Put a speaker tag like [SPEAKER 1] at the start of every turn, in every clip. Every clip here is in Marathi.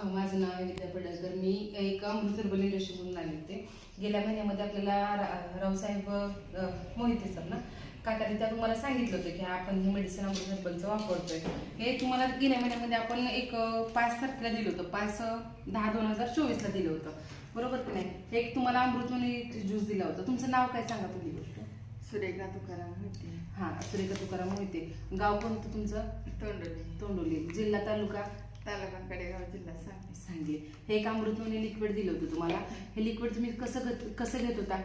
[SPEAKER 1] माझं नाव आहे विद्या पडळकर. मी एक अमृत हर्बल इंडस्ट्रीमधून आले होते. गेल्या महिन्यामध्ये आपल्याला रावसाहेब मोहिते सर ना काकांनी त्या तुम्हाला सांगितलं होतं की आपण हे मेडिसिन अमृत हर्बलचं वापरतोय. हे तुम्हाला गेल्या महिन्यामध्ये आपण एक 5 तारखेला दिलं होतं, 5/10/2024 दिलं होतं, बरोबर की नाही. एक तुम्हाला अमृतमणी ज्यूस दिला होता. तुमचं नाव काय सांगा पहिली गोष्ट?
[SPEAKER 2] सुरेखा तुकाराम मोहिते.
[SPEAKER 1] हां, सुरेखा तुकाराम मोहिते. गाव कोणतं तुमचं? तोंडोली. जिल्हा तालुका?
[SPEAKER 2] तालुका कडेगाव, जिल्हा
[SPEAKER 1] सांगली. हे एक अमृतमणी लिक्विड दिलं होतं तुम्हाला. हे लिक्विड तुम्ही कसं घेत होता?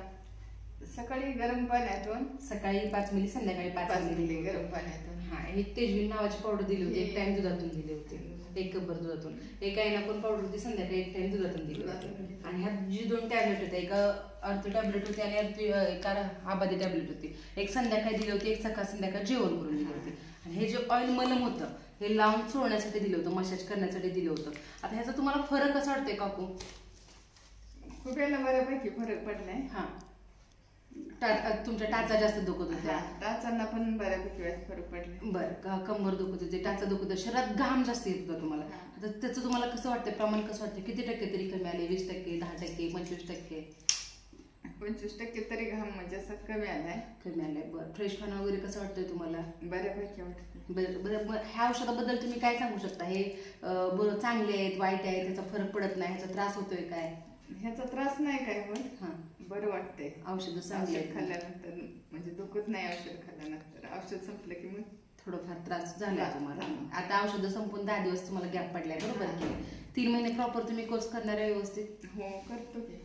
[SPEAKER 2] सकाळी गरम पाण्यातून,
[SPEAKER 1] सकाळी 5 मिली, संध्याकाळी 5 मिली
[SPEAKER 2] गरम पाण्यातून.
[SPEAKER 1] हा, एक तेजवीन नावाची पावडर दिली होती. एक टाइम दुधातून दिले होते, 1 कप दुधातून. एक आईना पण पावडर होती, संध्याकाळी 1 टाइम दुधातून दिली होती. आणि ह्या जी 2 टॅबलेट होत्या, एक अर्थ टॅबलेट होती आणि एक आबादी टॅबलेट होती. एक संध्याकाळी दिली होती, एक सकाळ संध्याकाळ जेवण करून दिली होती. आणि हे जे ऑइल मलम होतं हे लावून चोळण्यासाठी दिलं होतं, मसाज करण्यासाठी दिलं होतं. आता ह्याचा तुम्हाला फरक कसा वाटतोय काकू?
[SPEAKER 2] खूप याला बऱ्यापैकी फरक पडलाय.
[SPEAKER 1] हा, तुमच्या टाचा जास्त दुखत होत्या,
[SPEAKER 2] टाचांना पण बऱ्यापैकी फरक पडला.
[SPEAKER 1] बरं, कंबर दुखत होते, टाचा दुखत होते, शरीरात घाम जास्त येत होता तुम्हाला. तर त्याचं तुम्हाला कसं वाटतं, प्रमाण कसं वाटतं? किती टक्के तरी कमी आले? 20%, 10%, 25%?
[SPEAKER 2] 25% तरी घाम म्हणजे असं कमी आलाय.
[SPEAKER 1] बरं, फ्रेशपणा वगैरे कसं वाटतंय तुम्हाला?
[SPEAKER 2] बऱ्यापैकी वाटतं.
[SPEAKER 1] बरं, ह्या औषधाबद्दल तुम्ही काय सांगू शकता? हे बरं, चांगले आहेत, वाईट आहे, त्याचा फरक पडत नाही, ह्याचा त्रास होतोय काय?
[SPEAKER 2] ह्याचा त्रास नाही काय होत.
[SPEAKER 1] हां,
[SPEAKER 2] बरं वाटतंय.
[SPEAKER 1] औषधं चांगली
[SPEAKER 2] खाल्ल्यानंतर म्हणजे दुखत नाही. औषध खाल्ल्यानंतर, औषध संपलं की मग
[SPEAKER 1] थोडंफार त्रास झाला तुम्हाला. आता औषधं संपून 10 दिवस तुम्हाला गॅप पडलाय, बरोबर की? 3 महिने प्रॉपर तुम्ही कोर्स करणार आहे व्यवस्थित?
[SPEAKER 2] हो, करतो की.